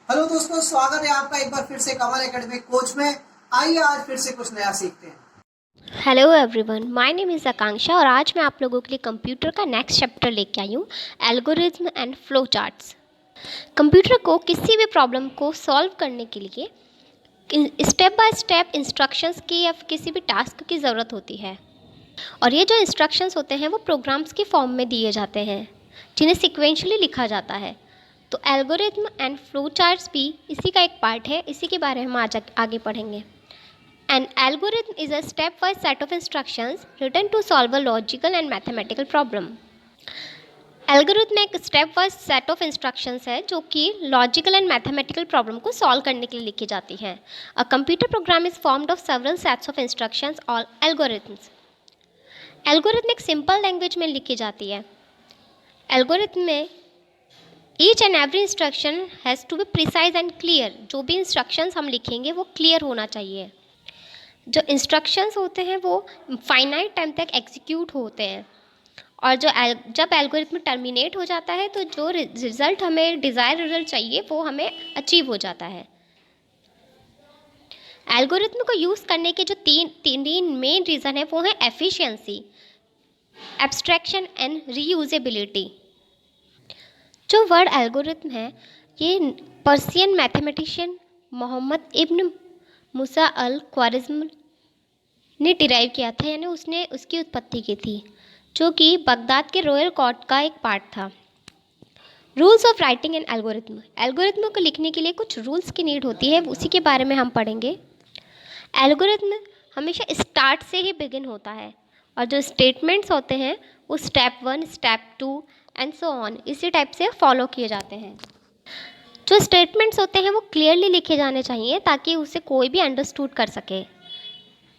Hello दोस्तों, स्वागत है आपका एक बार फिर से कमल एकेडमिक कोच में। आइए आज फिर से कुछ नया सीखते हैं। Hello everyone, my name is Akanksha और आज मैं आप लोगों के लिए कंप्यूटर का नेक्स्ट चैप्टर लेके आई हूँ, algorithm and flow charts. Computer को किसी भी प्रॉब्लम को सॉल्व करने के लिए स्टेप बाय स्टेप इंस्ट्रक्शंस की या किसी भी टास्क की ज़रूरत होती है। और ये जो इंस्ट्रक्शंस होते हैं वो प्रोग्राम्स की फॉर्म में दिए जाते हैं जिन्हें सिक्वेंशली लिखा जाता है। तो एल्गोरिथम एंड फ्लो चार्ट्स भी इसी का एक पार्ट है, इसी के बारे में हम आज आगे पढ़ेंगे। An algorithm is a stepwise set of instructions written to solve a logical and mathematical problem. Algorithm एक step wise set of instructions है जो कि लॉजिकल एंड मैथमेटिकल प्रॉब्लम को सॉल्व करने के लिए लिखी जाती हैं। A computer program is formed of several sets of instructions और एल्गोरिथम्स। एल्गोरिथम एक सिंपल लैंग्वेज में लिखी जाती है। एल्गोरिथम में each and every instruction has to be precise and clear. जो भी इंस्ट्रक्शंस हम लिखेंगे वो क्लियर होना चाहिए। जो इंस्ट्रक्शंस होते हैं वो फाइनाइट टाइम तक एग्जीक्यूट होते हैं और जब एल्गोरिथम टर्मिनेट हो जाता है तो जो रिज़ल्ट हमें डिज़ायर रिज़ल्ट चाहिए वो हमें अचीव हो जाता है। एल्गोरिथम को यूज़ करने के जो तीन मेन रीज़न है वो है एफिशिएंसी, एब्स्ट्रैक्शन एंड रीयूजेबिलिटी। जो वर्ड एल्गोरिथम है ये पर्शियन मैथमेटिशियन मोहम्मद इब्न मूसा अल ख्वारिज़्म ने डिराइव किया था, यानी उसने उसकी उत्पत्ति की थी, जो कि बगदाद के रॉयल कोर्ट का एक पार्ट था। Rules of writing and algorithm. Algorithm को लिखने के लिए कुछ रूल्स की नीड होती है, उसी के बारे में हम पढ़ेंगे। एल्गोरिथम हमेशा स्टार्ट से ही बिगिन होता है और जो स्टेटमेंट्स होते हैं वो step 1, step 2 and so on इसी टाइप से फॉलो किए जाते हैं। जो स्टेटमेंट्स होते हैं वो क्लियरली लिखे जाने चाहिए ताकि उसे कोई भी अंडरस्टूड कर सके।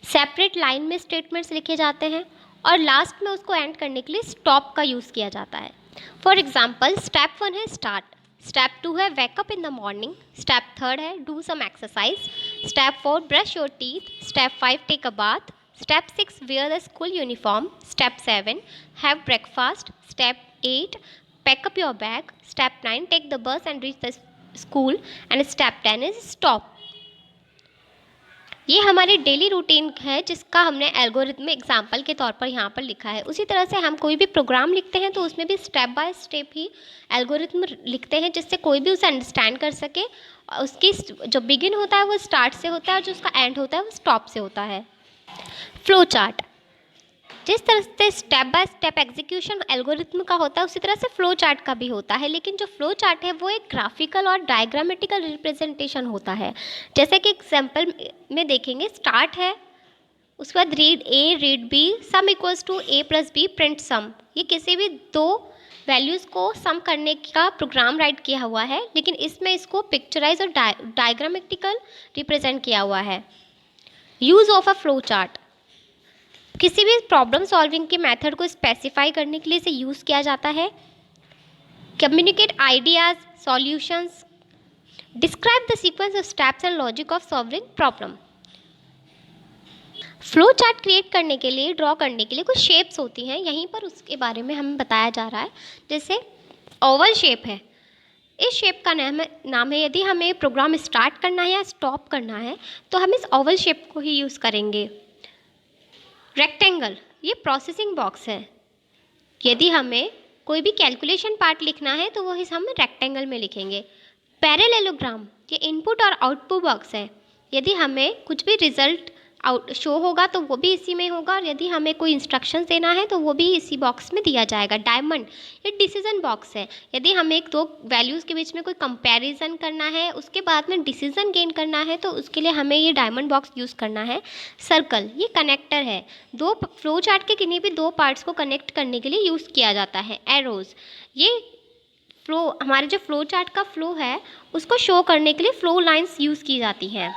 सेपरेट लाइन में स्टेटमेंट्स लिखे जाते हैं और लास्ट में उसको एंड करने के लिए स्टॉप का यूज़ किया जाता है। फॉर एग्जाम्पल, स्टेप 1 है स्टार्ट, स्टेप 2 है wake up in the morning, step 3 है do some exercise, step 4 brush your teeth, step 5 take a bath, step 6 wear the school uniform, step 7 have breakfast, step 8 pack up your bag, step 9 take the bus and reach the school and step 10 is stop. ये हमारी daily routine है जिसका हमने algorithm example के तौर पर यहाँ पर लिखा है। उसी तरह से हम कोई भी प्रोग्राम लिखते हैं तो उसमें भी step by step he algorithm लिखते हैं जिससे कोई भी उसे अंडरस्टैंड कर सके। उसकी जो बिगिन होता है वो स्टार्ट से होता है और जो उसका एंड होता है वो स्टॉप से होता है। Flow chart. जिस तरह से step by step execution algorithm का होता है उसी तरह से फ्लो चार्ट का भी होता है, लेकिन जो फ्लो चार्ट है वो एक ग्राफिकल और डायग्रामेटिकल रिप्रेजेंटेशन होता है। जैसे कि एग्जांपल में देखेंगे, स्टार्ट है, उसके बाद read a read b sum equals to a plus b print sum. ये किसी भी दो वैल्यूज़ को सम करने का प्रोग्राम राइट किया हुआ है, लेकिन इसमें इसको पिक्चराइज और डायग्रामेटिकल रिप्रेजेंट किया हुआ है। Use of a flow chart. किसी भी प्रॉब्लम सॉल्विंग के मेथड को स्पेसिफाई करने के लिए इसे यूज़ किया जाता है। Communicate ideas, solutions, describe the sequence of steps and logic of solving problem. Flow chart create करने के लिए, ड्रॉ करने के लिए कुछ शेप्स होती हैं, यहीं पर उसके बारे में हमें बताया जा रहा है। जैसे ओवल शेप है, इस शेप का नाम है यदि हमें प्रोग्राम स्टार्ट करना है या स्टॉप करना है तो हम इस ओवल शेप को ही यूज़ करेंगे। रेक्टेंगल, ये प्रोसेसिंग बॉक्स है, यदि हमें कोई भी कैलकुलेशन पार्ट लिखना है तो वो हम रेक्टेंगल में लिखेंगे। पैरेललोग्राम, ये इनपुट और आउटपुट बॉक्स है, यदि हमें कुछ भी रिजल्ट आउट शो होगा तो वो भी इसी में होगा और यदि हमें कोई इंस्ट्रक्शंस देना है तो वो भी इसी बॉक्स में दिया जाएगा। डायमंड, ये डिसीजन बॉक्स है, यदि हमें दो वैल्यूज़ के बीच में कोई कंपैरिजन करना है उसके बाद में डिसीजन गेन करना है तो उसके लिए हमें ये डायमंड बॉक्स यूज़ करना है। सर्कल, ये कनेक्टर है, दो फ्लो चार्ट के किन्हीं भी दो पार्ट्स को कनेक्ट करने के लिए यूज़ किया जाता है। एरोज़, ये फ्लो हमारे जो फ्लो चार्ट का फ्लो है उसको शो करने के लिए फ्लो लाइंस यूज़ की जाती हैं।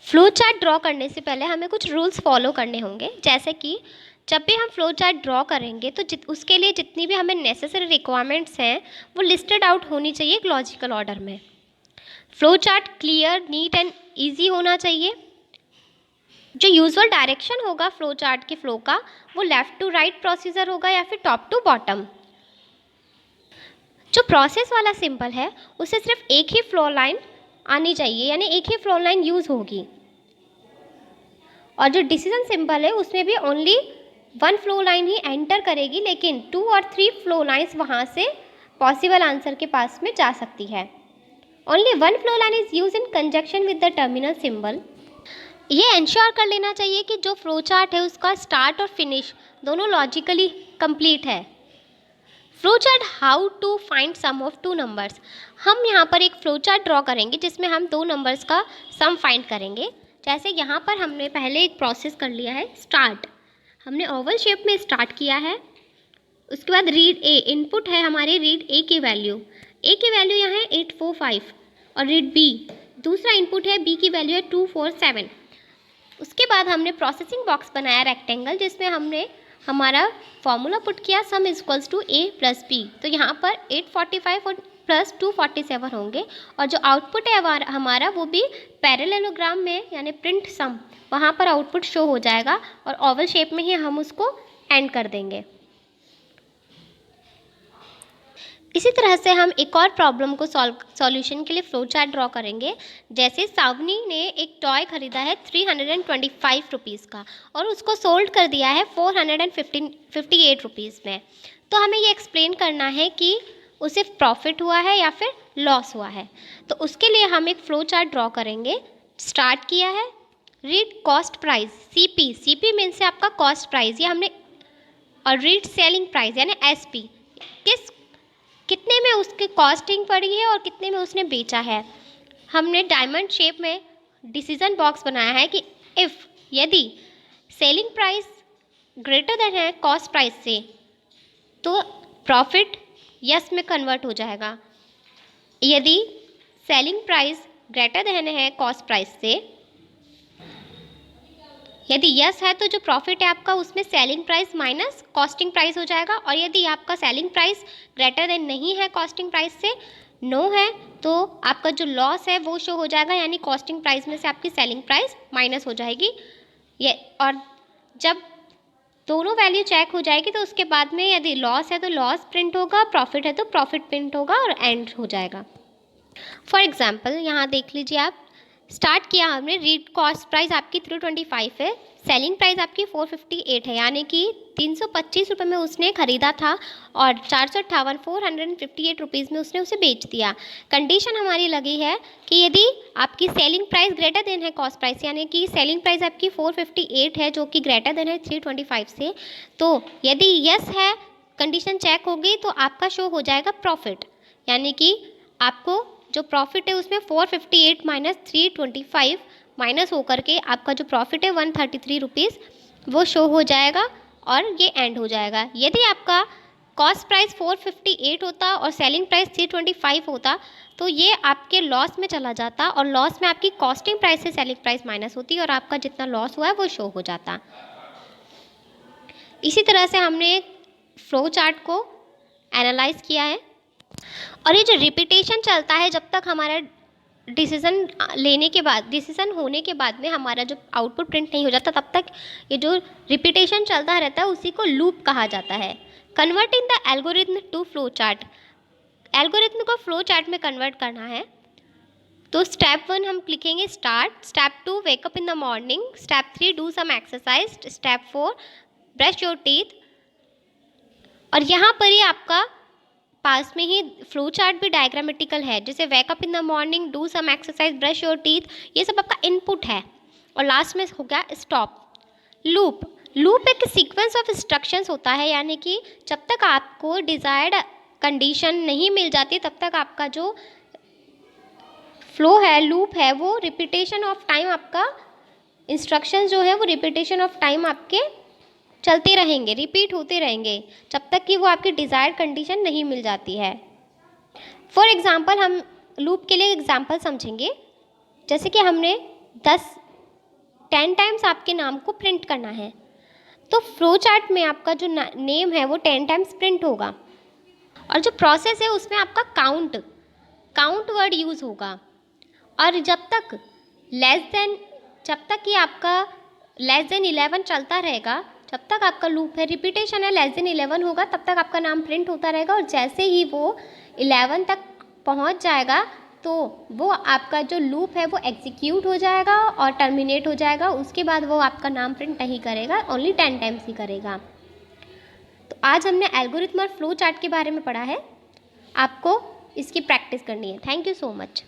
फ्लो चार्ट ड्रॉ करने से पहले हमें कुछ रूल्स फॉलो करने होंगे, जैसे कि जब भी हम फ्लो चार्ट ड्रॉ करेंगे तो उसके लिए जितनी भी हमें नेसेसरी रिक्वायरमेंट्स हैं वो लिस्टेड आउट होनी चाहिए एक लॉजिकल ऑर्डर में। Flow chart clear, neat and easy होना चाहिए। जो यूजुअल डायरेक्शन होगा फ्लो चार्ट के फ्लो का वो लेफ़्ट टू राइट प्रोसीजर होगा या फिर टॉप टू बॉटम। जो प्रोसेस वाला सिंबल है उसे सिर्फ एक ही फ्लो लाइन आनी चाहिए, यानी एक ही फ्लो लाइन यूज़ होगी। और जो डिसीजन सिंबल है उसमें भी ओनली वन फ्लो लाइन ही एंटर करेगी, लेकिन 2 और 3 फ्लो लाइन्स वहाँ से पॉसिबल आंसर के पास में जा सकती है। Only one flow line is use in conjunction with the terminal symbol. ये इंश्योर कर लेना चाहिए कि जो फ्लो चार्ट है उसका स्टार्ट और फिनिश दोनों लॉजिकली कंप्लीट है। Flow chart how to find sum of two numbers. हम यहाँ पर एक फ्लो चार्ट ड्रॉ करेंगे जिसमें हम दो नंबर्स का सम फाइंड करेंगे। जैसे यहाँ पर हमने पहले एक प्रोसेस कर लिया है स्टार्ट, हमने ओवल शेप में स्टार्ट किया है। उसके बाद रीड ए, इनपुट है हमारे रीड ए की वैल्यू, ए की वैल्यू यहाँ है 845, और रीड बी दूसरा इनपुट है, बी की वैल्यू है 247। उसके बाद हमने प्रोसेसिंग बॉक्स बनाया रेक्टेंगल, जिसमें हमने हमारा फॉर्मूला पुट किया sum is equals to a plus b. तो यहाँ पर 845 और प्लस 247 होंगे, और जो आउटपुट है हमारा वो भी पैरेललोग्राम में यानी प्रिंट सम, वहाँ पर आउटपुट शो हो जाएगा और ओवल शेप में ही हम उसको एंड कर देंगे। इसी तरह से हम एक और प्रॉब्लम को सॉल्यूशन के लिए फ्लो चार्ट ड्रॉ करेंगे। जैसे सावनी ने एक टॉय खरीदा है 325 रुपीज़ का और उसको सोल्ड कर दिया है 458 रुपीज़ में। तो हमें ये एक्सप्लेन करना है कि उसे प्रॉफिट हुआ है या फिर लॉस हुआ है। तो उसके लिए हम एक फ्लो चार्ट ड्रॉ करेंगे। स्टार्ट किया है, read cost price CP, CP mean से आपका कॉस्ट प्राइस ये हमने, और रीड सेलिंग प्राइस यानी एसपी, कितने में उसकी कॉस्टिंग पड़ी है और कितने में उसने बेचा है। हमने डायमंड शेप में डिसीजन बॉक्स बनाया है कि इफ़ यदि सेलिंग प्राइस ग्रेटर देन है कॉस्ट प्राइस से तो प्रॉफिट यस में कन्वर्ट हो जाएगा। यदि सेलिंग प्राइस ग्रेटर देन है कॉस्ट प्राइस से, यदि यस है तो जो प्रॉफिट है आपका उसमें selling price minus costing price हो जाएगा, और यदि आपका सेलिंग प्राइस ग्रेटर देन नहीं है कॉस्टिंग प्राइस से, नो है, तो आपका जो लॉस है वो शो हो जाएगा, यानी कॉस्टिंग प्राइस में से आपकी सेलिंग प्राइस माइनस हो जाएगी। ये और जब दोनों वैल्यू चेक हो जाएगी तो उसके बाद में यदि लॉस है तो लॉस प्रिंट होगा, प्रॉफिट है तो प्रॉफिट प्रिंट होगा और एंड हो जाएगा। फॉर एग्जाम्पल यहाँ देख लीजिए आप, स्टार्ट किया हमने, रीड कॉस्ट प्राइस आपकी 325 है, सेलिंग प्राइस आपकी 458 है, यानी कि 325 रुपये में उसने ख़रीदा था और 458 रुपीज़ में उसने उसे बेच दिया। कंडीशन हमारी लगी है कि यदि आपकी सेलिंग प्राइस ग्रेटर देन है कॉस्ट प्राइस, यानी कि सेलिंग प्राइस आपकी 458 है जो कि ग्रेटर देन है 325 से, तो यदि यस है कंडीशन चेक होगी तो आपका शो हो जाएगा प्रॉफिट, यानी कि आपको जो प्रॉफिट है उसमें 458 माइनस 325 माइनस होकर के आपका जो प्रॉफिट है 133 रुपीज़ वो शो हो जाएगा और ये एंड हो जाएगा। यदि आपका कॉस्ट प्राइस 458 होता और सेलिंग प्राइस 325 होता तो ये आपके लॉस में चला जाता, और लॉस में आपकी कॉस्टिंग प्राइस से सेलिंग प्राइस माइनस होती और आपका जितना लॉस हुआ है वो शो हो जाता। इसी तरह से हमने फ्लो चार्ट को एनालाइज किया है, और ये जो रिपीटेशन चलता है जब तक हमारा डिसीज़न लेने के बाद, डिसीज़न होने के बाद में हमारा जो आउटपुट प्रिंट नहीं हो जाता, तब तक ये जो रिपीटेशन चलता रहता है उसी को लूप कहा जाता है। Converting the algorithm to flow chart, algorithm को फ्लो चार्ट में कन्वर्ट करना है तो स्टेप 1 हम लिखेंगे start, step 2 wake up in the morning, step 3 do some exercise, step 4 brush your teeth. और यहाँ पर ही आपका पास में ही फ्लो चार्ट भी डायग्रामेटिकल है, जैसे wake up in the morning, do some exercise, brush your teeth, ये सब आपका इनपुट है। और लास्ट में हो गया स्टॉप। लूप, लूप एक सीक्वेंस ऑफ इंस्ट्रक्शंस होता है, यानी कि जब तक आपको डिज़ायर्ड कंडीशन नहीं मिल जाती तब तक आपका जो फ्लो है, लूप है, वो रिपीटेशन ऑफ टाइम, आपका इंस्ट्रक्शन जो है वो रिपीटेशन ऑफ टाइम आपके चलते रहेंगे, रिपीट होते रहेंगे जब तक कि वो आपकी डिज़ायर्ड कंडीशन नहीं मिल जाती है। फॉर एग्ज़ाम्पल हम लूप के लिए एग्ज़ाम्पल समझेंगे, जैसे कि हमने 10 टाइम्स आपके नाम को प्रिंट करना है, तो फ्लो चार्ट में आपका जो नेम है वो 10 टाइम्स प्रिंट होगा, और जो प्रोसेस है उसमें आपका काउंट वर्ड यूज़ होगा। और जब तक कि आपका लेस देन 11 चलता रहेगा, जब तक आपका लूप है, रिपीटेशन है, लेस देन 11 होगा तब तक आपका नाम प्रिंट होता रहेगा, और जैसे ही वो 11 तक पहुंच जाएगा तो वो आपका जो लूप है वो एग्जीक्यूट हो जाएगा और टर्मिनेट हो जाएगा। उसके बाद वो आपका नाम प्रिंट नहीं करेगा, ओनली 10 टाइम्स ही करेगा। तो आज हमने एल्गोरिथम और फ्लो चार्ट के बारे में पढ़ा है। आपको इसकी प्रैक्टिस करनी है। Thank you so much.